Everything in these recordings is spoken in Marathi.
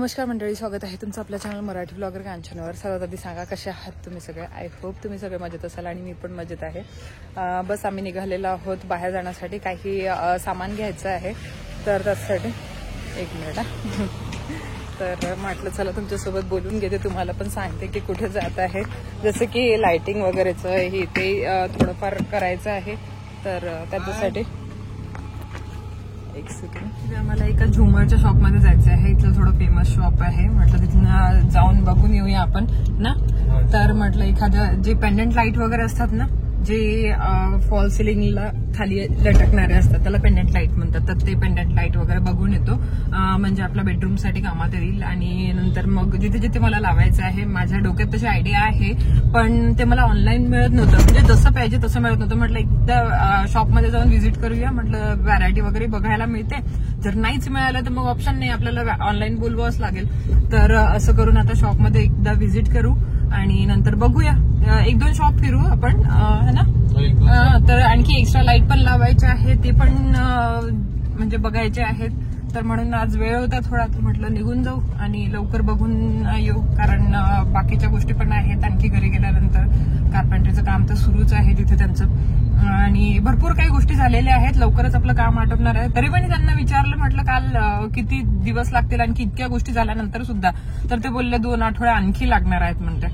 नमस्कार मंडळी, स्वागत आहे तुमचं आपल्या चॅनल मराठी ब्लॉगर कांचनवर. सर्वात आधी सांगा कसे आहात तुम्ही सगळे. आय होप तुम्ही सगळे मजेत असाल आणि मी पण मजेत आहे. बस आम्ही निघालेलो आहोत बाहेर जाण्यासाठी. काही सामान घ्यायचं आहे, तर त्यासाठी एक मिनिट तर म्हटलं चला तुमच्यासोबत बोलून घेते, तुम्हाला पण सांगते की कुठे जात आहे. जसं की लाइटिंग वगैरेचं हे ते थोडंफार करायचं आहे, तर त्याच्यासाठी एक सेकंड. मला एका झुमरच्या शॉपमध्ये जायचं आहे. इथलं थोडं फेमस शॉप आहे, म्हटलं तिथून जाऊन बघून येऊया आपण ना. तर म्हटलं एखादं जे पेंडंट लाईट वगैरे असतात ना, जे फॉल सिलिंगला खाली लटकणारे असतात त्याला पेंडंट लाईट म्हणतात. तर ते पेंडंट लाईट वगैरे बघून येतो, म्हणजे आपल्या बेडरूमसाठी कामात येईल. आणि नंतर मग जिथे जिथे मला लावायचं आहे, माझ्या डोक्यात तशी आयडिया आहे, पण ते मला ऑनलाईन मिळत नव्हतं, म्हणजे जसं पाहिजे तसं मिळत नव्हतं. म्हटलं एकदा शॉपमध्ये जाऊन व्हिजिट करूया, म्हटलं व्हरायटी वगैरे बघायला मिळते. जर नाहीच मिळालं तर मग ऑप्शन नाही, आपल्याला ऑनलाईन बोलवावंच लागेल. तर असं करून आता शॉपमध्ये एकदा व्हिजिट करू आणि नंतर बघूया. एक दोन शॉप फिरू आपण, है ना. तर आणखी एक्स्ट्रा लाईट पण लावायचे आहे, ते पण म्हणजे बघायचे आहेत. तर म्हणून आज वेळ होता थोडा, तर म्हटलं निघून जाऊ आणि लवकर बघून येऊ, कारण बाकीच्या गोष्टी पण आहेत. आणखी घरी गेल्यानंतर कार्पेंटरचं काम तर सुरूच आहे तिथे त्यांचं, आणि भरपूर काही गोष्टी झालेल्या आहेत. लवकरच आपलं काम आटोपणार आहे. तरी पण त्यांना विचारलं, म्हटलं काल किती दिवस लागतील आणखी इतक्या गोष्टी झाल्यानंतर सुद्धा. तर ते बोलले 2 आठवडे आणखी लागणार आहेत. म्हणते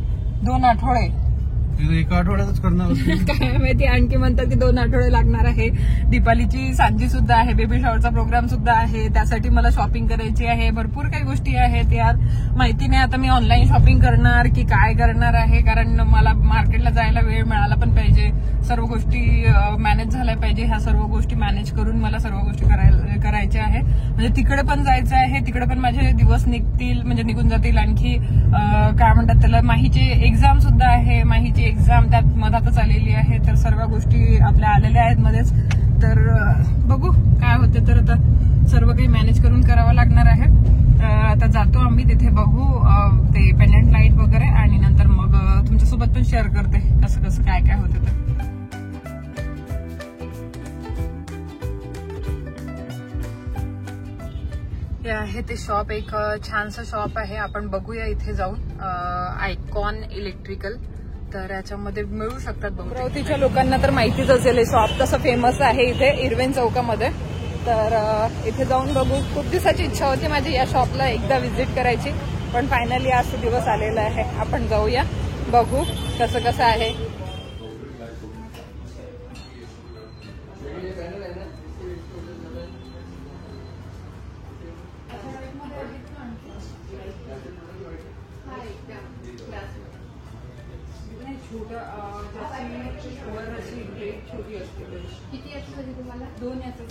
2 आठवडे, एका आठवड्यातच करणार काय माहिती. आणखी म्हणतात की 2 आठवडे लागणार आहे. दीपालीची सांजी सुद्धा आहे, बेबी शॉवरचा प्रोग्राम सुद्धा आहे, त्यासाठी मला शॉपिंग करायची आहे. भरपूर काही गोष्टी आहेत यार, माहिती नाही आता मी ऑनलाईन शॉपिंग करणार की काय करणार आहे, कारण मला मार्केटला जायला वेळ मिळाला पण पाहिजे, सर्व गोष्टी मॅनेज झाल्या पाहिजे. ह्या सर्व गोष्टी मॅनेज करून मला सर्व गोष्टी करायच्या आहे. म्हणजे तिकडे पण जायचं आहे, तिकडे पण माझे दिवस निघतील, म्हणजे निघून जातील. आणखी काय म्हणतात त्याला, माहीची एक्झाम सुद्धा आहे. माहीची एक्झाम त्यात मधातच आलेली आहे, तर सर्व गोष्टी आपल्या आलेल्या आहेत मध्येच. तर बघू काय होते. तर आता सर्व काही मॅनेज करून करावं लागणार आहे. आता जातो आम्ही तिथे, बघू ते पेंडंट लाईट वगैरे, आणि नंतर मग तुमच्यासोबत पण शेअर करते कसं कसं काय काय होतं. तर हे आहे ते शॉप, एक छानसं शॉप आहे. आपण बघूया इथे जाऊन. आयकॉन इलेक्ट्रिकल, तर याच्यामध्ये मिळू शकतात. अमरावतीच्या लोकांना तर माहितीच असेल हे शॉप कसं फेमस आहे इथे इरविन चौकामध्ये. तर इथे जाऊन बघू. खूप दिवसाची इच्छा होती माझी या शॉपला एकदा व्हिजिट करायची, पण फायनली आज दिवस आलेला आहे. आपण जाऊया, बघू कसं कसं आहे. छोटी असते. किती याची पाहिजे तुम्हाला? 2 याचं.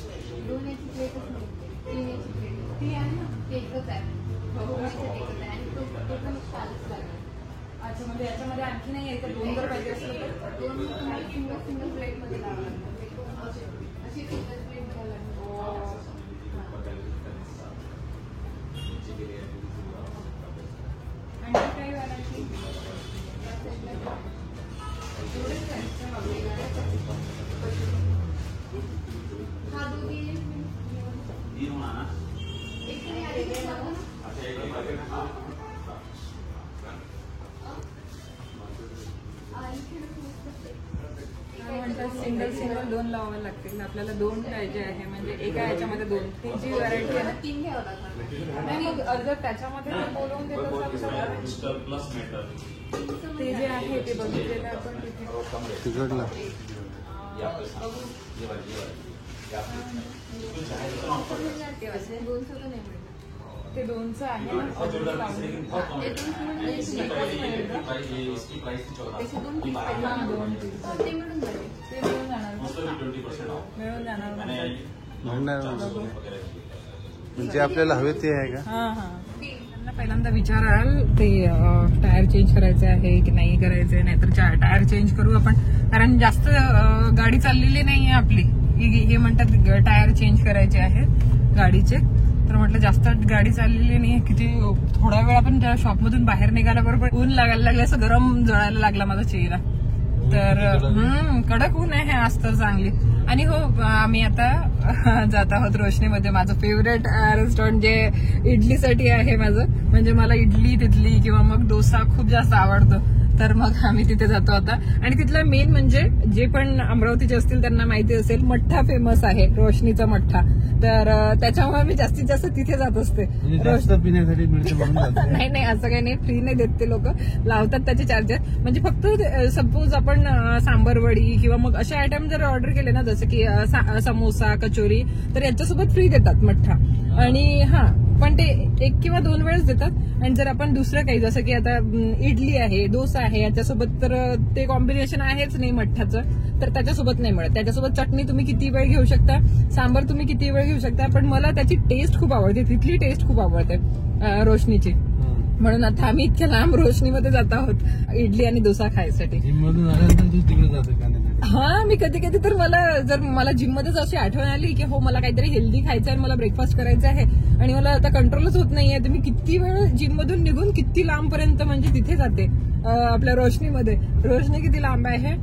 2 याची प्लेटच नाही, 3 याची प्लेट. ती आहे ना, ते एकच आहे. एकच आहे आणि तो पण 40 लागेल. अच्छा, म्हणजे याच्यामध्ये आणखी नाही आहे. 2 जर पाहिजे असलं तर 2 तुम्हाला सिंगल प्लेटमध्ये लावावं लागणार. अशी सिंगल प्लेट घ्यावं लागणार. आणखी काही व्हरायटी हा दोघी सिंगल 2 लावावे लागतील आपल्याला. 2 पाहिजे आहे, म्हणजे एका याच्यामध्ये 2. ती जी व्हरायटी आहे 3 घ्यावं लागणार. नाही, मग जर त्याच्यामध्ये बोलवून देत ते जे आहे ते बघितलेलं आपण तिकडला ते 2चं आहे ना. मिळून जाणार म्हणजे आपल्याला हवे ते आहे का? हा हा. त्यांना पहिल्यांदा विचाराल ते टायर चेंज करायचे आहे की नाही करायचे, नाहीतर टायर चेंज करू आपण, कारण जास्त गाडी चाललेली नाहीये आपली. हे म्हणतात टायर चेंज करायचे आहेत गाडीचे. तर म्हटलं जास्त गाडी चाललेली नाही, किती थोडा वेळ आपण त्या शॉपमधून बाहेर निघाल्याबरोबर ऊन लागायला लागलं, असं गरम जळायला लागला माझा चेहरा. तर कडक ऊन आहे आज तर चांगली. आणि हो, आम्ही आता जात आहोत रोशनीमध्ये, माझं फेवरेट रेस्टॉरंट जे इडलीसाठी आहे माझं. म्हणजे मला इडली तिथली किंवा मग डोसा खूप जास्त आवडतो, तर मग आम्ही तिथे जातो आता. आणि तिथला मेन म्हणजे जे पण अमरावतीचे असतील त्यांना माहिती असेल, मठ्ठा फेमस आहे, रोशनीचा मठ्ठा. तर त्याच्यामुळे मी जास्तीत जास्त तिथे जात असते. पिण्यासाठी नाही नाही, असं काही नाही, फ्री नाही देत ते लोक, लावतात त्याचे चार्जेस. म्हणजे फक्त सपोज आपण सांबर वडी किंवा मग असे आयटम जर ऑर्डर केले ना, जसं की समोसा कचोरी, तर याच्यासोबत फ्री देतात मठ्ठा. आणि पण ते 1 किंवा 2 वेळेस देतात. आणि जर आपण दुसरं काही जसं की आता इडली आहे, डोसा आहे, याच्यासोबत तर ते कॉम्बिनेशन आहेच नाही मठ्ठाचं, तर त्याच्यासोबत नाही मिळत. त्याच्यासोबत चटणी तुम्ही किती वेळ घेऊ शकता, सांबर तुम्ही किती वेळ घेऊ शकता, पण मला त्याची टेस्ट खूप आवडते, तिथली टेस्ट खूप आवडते रोशनीची. म्हणून आता आम्ही इतक्या लांब रोशनीमध्ये जात आहोत इडली आणि डोसा खायसाठी. मी कधी कधी तर मला जिम मध्येच अशी आठवण आली की हो, मला काहीतरी हेल्दी खायचं आहे, मला ब्रेकफास्ट करायचं आहे आणि मला आता कंट्रोलच होत नाहीये, तर मी किती वेळ जिम मधून निघून किती लांबपर्यंत म्हणजे तिथे जाते आपल्या रोशनीमध्ये. रोशनी किती लांब आहे,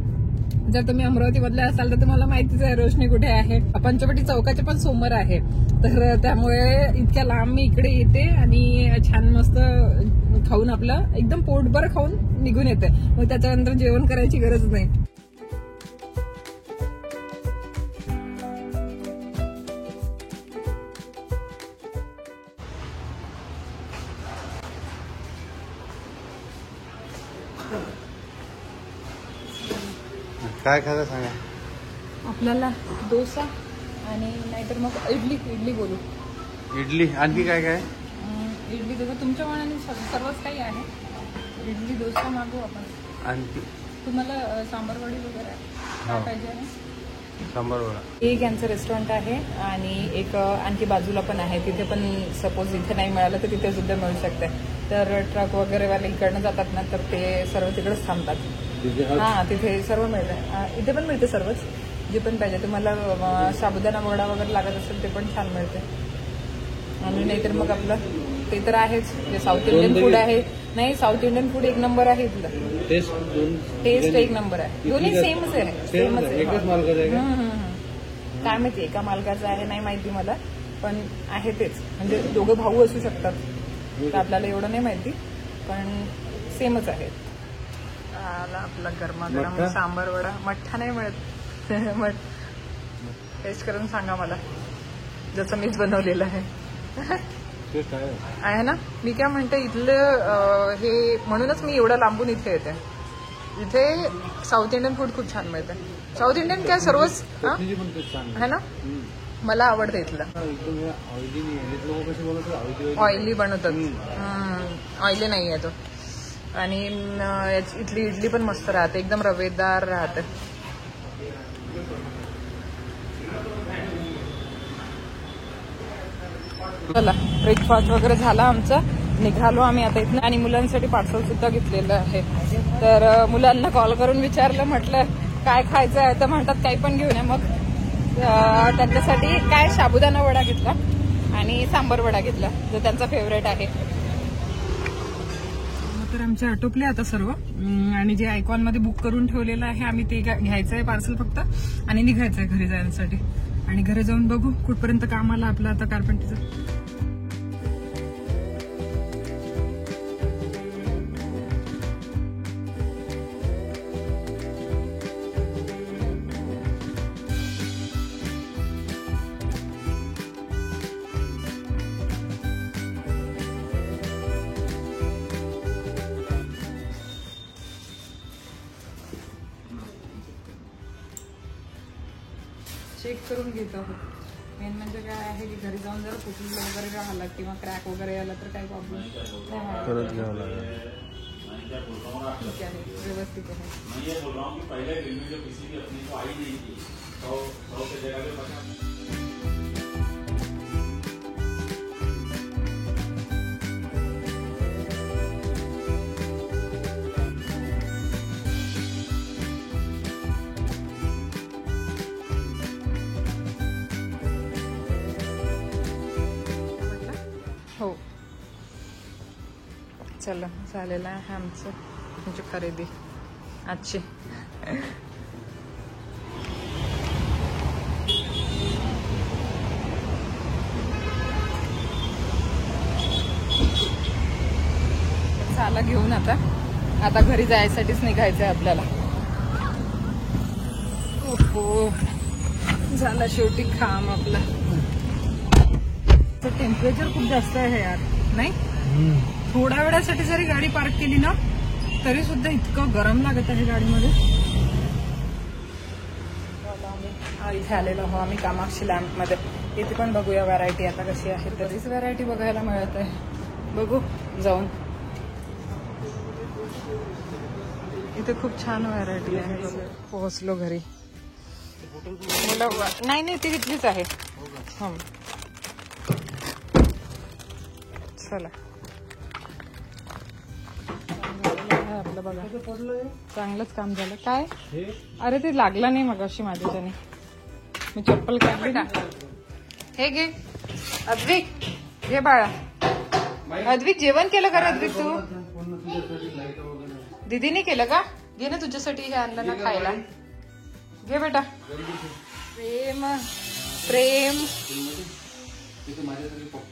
जर तुम्ही अमरावती मधले असाल तर तुम्हाला माहितीच आहे रोशनी कुठे आहे. पंचवटी चौकाच्या पण समोर आहे, तर त्यामुळे इतक्या लांब मी इकडे येते आणि छान मस्त खाऊन आपलं एकदम पोटभर खाऊन निघून येते. मग त्याच्यानंतर जेवण करायची गरज नाही. काय खायचं सांगा आपल्याला. डोसा आणि नाहीतर मग इडली बोलू. इडली आणखी काय काय? इडली डोसा तुमच्या मनाने सर्वच काही आहे. इडली डोसा मागू आपण. आणखी तुम्हाला सांबार वडी वगैरे काय पाहिजे आहे? सांबार वडा. एक यांचं रेस्टॉरंट आहे आणि एक आणखी बाजूला पण आहे. तिथे पण सपोज इथे नाही मिळालं तर तिथे सुद्धा मिळू शकते. तर ट्रक वगैरे वाले इकडनं जातात ना, तर ते सर्व तिकडेच थांबतात. तिथे सर्व मिळतं. इथे पण मिळते सर्वच, जे पण पाहिजे तुम्हाला. साबुदाणा वडा वगैरे लागत असेल ते पण छान मिळते. आणि नाहीतर मग आपलं ते तर आहेच, जे साऊथ इंडियन फूड आहे. नाही, साऊथ इंडियन फूड 1 नंबर आहे इथलं. टेस्ट 1 नंबर आहे. दोन्ही सेमच आहे. काय माहिती एका मालकाचं आहे नाही माहिती मला, पण आहे तेच. म्हणजे दोघं भाऊ असू शकतात, तर आपल्याला एवढं नाही माहिती, पण सेमच आहे. आपला गरमागरम सांबार वडा. मठ्ठा नाही मिळत. टेस्ट करून सांगा मला, जसं मीच बनवलेलं आहे ना. मी काय म्हणते, इथलं हे म्हणूनच मी एवढं लांबून इथे येते. इथे साऊथ इंडियन फूड खूप छान मिळतं. साऊथ इंडियन काय सर्वच आहे ना, मला आवडतं इथलं. ऑइली बनवतात, ऑइली नाही आहे तो. आणि इथली इडली पण मस्त राहते, एकदम रवेदार राहते. चला, ब्रेकफास्ट वगैरे झाला आमचा, निघालो आम्ही आता इथनं. आणि मुलांसाठी पार्सल सुद्धा घेतलेलं आहे. तर मुलांना कॉल करून विचारलं, म्हटलं काय खायचं आहे, तर म्हणतात काही पण घेऊन या. मग त्यांच्यासाठी काय साबुदाणा वडा घेतला आणि सांबर वडा घेतला, जो त्यांचा फेवरेट आहे. तर आमचे आटोपले आता सर्व. आणि जे आयकॉन मध्ये बुक करून ठेवलेलं आहे आम्ही, ते घ्यायचं आहे पार्सल फक्त आणि निघायचं आहे घरी जाण्यासाठी. आणि घरी जाऊन बघू कुठपर्यंत काम आलं आपलं आता कार्पेंटरचं. चेक करून घेत आहोत. मेन म्हणजे काय आहे की घरी जाऊन जर फुटलेलं वगैरे राहिलं किंवा क्रॅक वगैरे आला तर काही प्रॉब्लेम नाही. ठीक आहे, व्यवस्थित आहे. हो, चला, झालेलं आहे आमचं म्हणजे खरेदी. आजची. चला घेऊन आता घरी जायसाठीच निघायचंय आपल्याला. हो झाला शेवटी काम आपला. तर टेम्परेचर खूप जास्त आहे यार, नाही? थोड्या वेळासाठी जरी गाडी पार्क केली ना तरी सुद्धा इतकं गरम लागत आहे गाडीमध्ये. इथे आलेलो हो आम्ही कामाक्षी लॅम्प मध्ये. इथे पण बघूया व्हरायटी आता कशी आहे. तरीच व्हरायटी बघायला मिळत आहे. बघू जाऊन. इथे खूप छान व्हरायटी आहे. पोहोचलो घरी. नाही ती इथलीच आहे. चला आपलं बघा चांगलंच काम झालं. काय अरे ते लागलं नाही मग अशी माझ्याच्याने. मी चप्पल काढली ना. हे घे अद्विक, घे बाळा. अद्विक जेवण केलं का अद्विक तू? दीदीने केलं का? घे ना तुझ्यासाठी हे आणलं ना खायला. घे बेटा. प्रेम प्रेम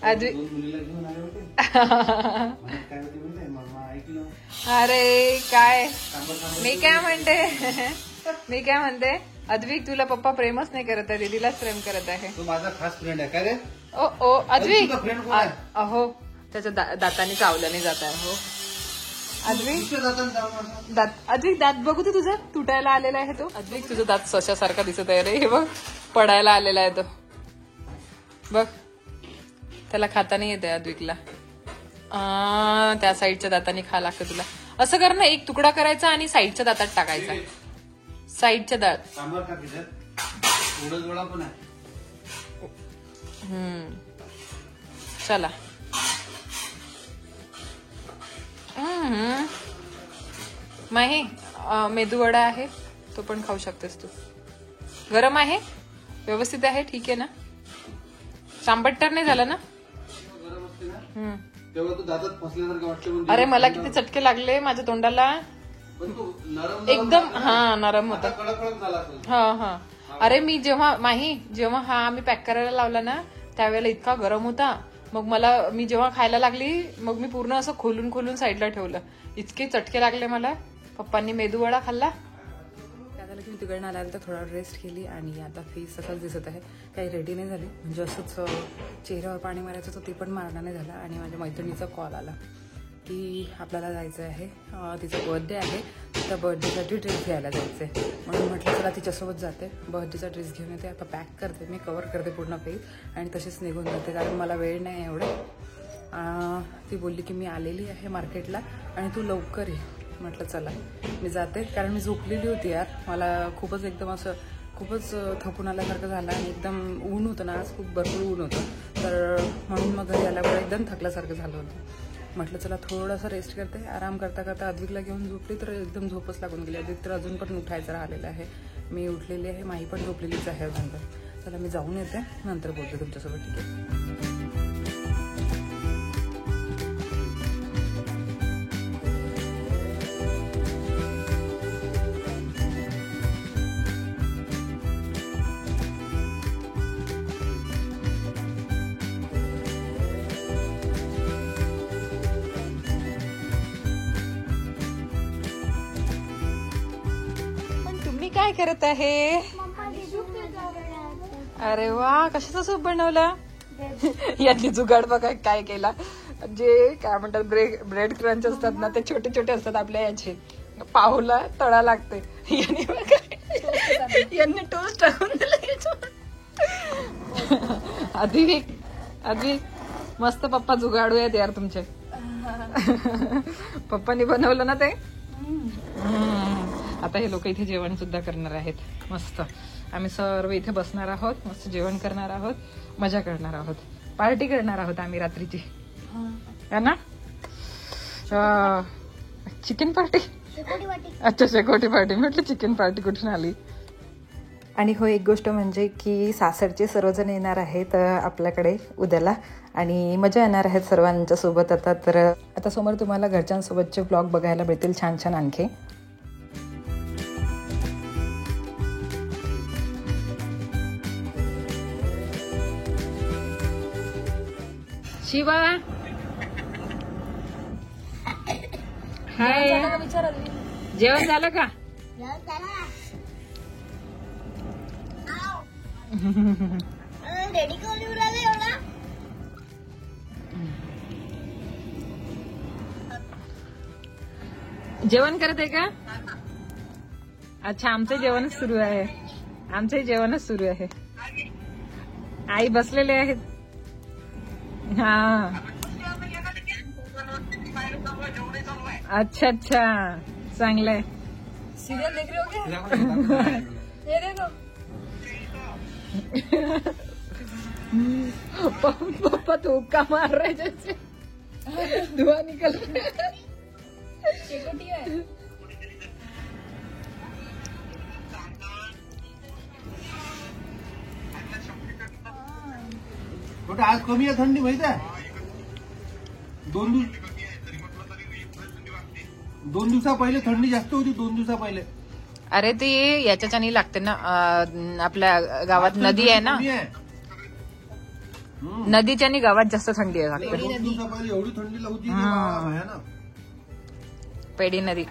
अद्विक. अरे काय मी काय म्हणते अद्विक तुला पप्पा प्रेमच नाही करत आहे, दीदीलाच प्रेम करत आहे. तो माझा खास फ्रेंड आहे का रे? ओ अद्विक अहो त्याच्या दाताने चावलं नाही जात आहे. हो अद्विक दात बघू तू तुझा तुटायला आलेला आहे तो. अद्विक तुझा दात सशासारखा दिसत आहे रे. हे बघ पडायला आलेला आहे तो. बघ त्याला खाता नाही येते अद्विकला. त्या साईडच्या दाताने खा लागतं तुला. असं कर ना, एक तुकडा करायचा आणि साईडच्या दातात टाकायचा. साईडच्या दात. चला माही मेदूवडा आहे तो पण खाऊ शकतेस तू. गरम आहे, व्यवस्थित आहे, ठीक आहे ना? चांबट तर नाही झालं ना? अरे मला किती चटके लागले माझ्या तोंडाला. एकदम नरम होता. हा अरे मी जेव्हा हा आम्ही पॅक करायला लावला ना त्यावेळेला इतका गरम होता. मग मी जेव्हा खायला लागली मग मी पूर्ण असं खोलून साईडला ठेवलं. इतके चटके लागले मला. पप्पांनी मेदूवडा खाल्ला. त्याला की मी तिकडनं आल्यानंतर थोडा रेस्ट केली आणि आता फेस असाच दिसत आहे. काही रेडी नाही झाली, म्हणजे असंच चेहऱ्यावर पाणी मारायचं होतं ते पण मारणं नाही झालं. आणि माझ्या मैत्रिणीचा कॉल आला की आपल्याला जायचं आहे, तिचा बर्थडे आहे, त्या बर्थडेसाठी ड्रेस घ्यायला जायचं आहे. म्हणून म्हटलं चला तिच्यासोबत जाते, बर्थडेचा ड्रेस घेऊन येते. आता पॅक करते मी, कवर करते पूर्ण पेज आणि तशीच निघून जाते कारण मला वेळ नाही एवढं. ती बोलली की मी आलेली आहे मार्केटला आणि तू लवकर ये. म्हटलं चला मी जाते कारण मी झोपलेली होती यार. मला खूपच एकदम असं खूपच थकून आल्यासारखं झालं आणि एकदम ऊन होतं ना आज, खूप भरपूर ऊन होतं. तर म्हणून मग घरी आल्यावर एकदम थकल्यासारखं झालं होतं. म्हटलं चला थोडासा रेस्ट करते. आराम करता करता अद्विकला घेऊन झोपली तर एकदम झोपच लागून गेली. अद्विक तर अजून पण उठायचं राहिलेलं आहे. मी उठलेली आहे, माही पण झोपलेलीच आहे अजून पण. चला मी जाऊन येते, नंतर बोलते तुमच्यासोबत. ठीक आहे? काय करत आहे? अरे वा, कशाचा सूप बनवला? यांनी जुगाड बघा काय केला. जे काय म्हणतात ब्रेड क्रंच असतात ना ते छोटे छोटे असतात आपल्या याचे, पावला तळा लागते. यांनी टोस्ट टाकून दिला. आधी मस्त पप्पा जुगाडू आहेत यार तुमचे. पप्पानी बनवलं ना ते. आता हे लोक इथे जेवण सुद्धा करणार आहेत. मस्त आम्ही सर्व इथे बसणार आहोत, मस्त जेवण करणार आहोत, मजा करणार आहोत, पार्टी करणार आहोत आम्ही रात्रीची. है ना? Chicken party. अच्छा शेकोटी पार्टी. म्हटलं चिकन पार्टी कुठून आली. आणि हो एक गोष्ट म्हणजे की सासरचे सर्वजण येणार आहेत आपल्याकडे उद्याला आणि मजा येणार आहेत सर्वांच्या सोबत. आता समोर तुम्हाला घरच्यांसोबतचे ब्लॉग बघायला मिळतील छान छान आणखी. शिवा हाय, जेवण झालं का? रेडी करून उराले एवढा जेवण करत आहे का? अच्छा, आमचं जेवणच सुरू आहे. आमचंही जेवणच सुरू आहे. आई बसलेले आहेत. हा, अच्छा अच्छा, चांगलंय. सिरियल देख रहे हो क्या? ये देखो. पप्पा तो हुक्का मार रहे जैसे धुआं निकल रहा है. शेकोटी आहे. कुठे आज कमी आहे थंडी माहिती आहे? 2 दिवसा पहिले थंडी जास्त होती. 2 दिवसा पहिले. अरे ते याच्याच्यानी लागते ना, आपल्या गावात नदी आहे ना, नदीच्यानी गावात जास्त थंडी आहे. 2 दिवसा पहिले एवढी थंडी होती पेडी नदी.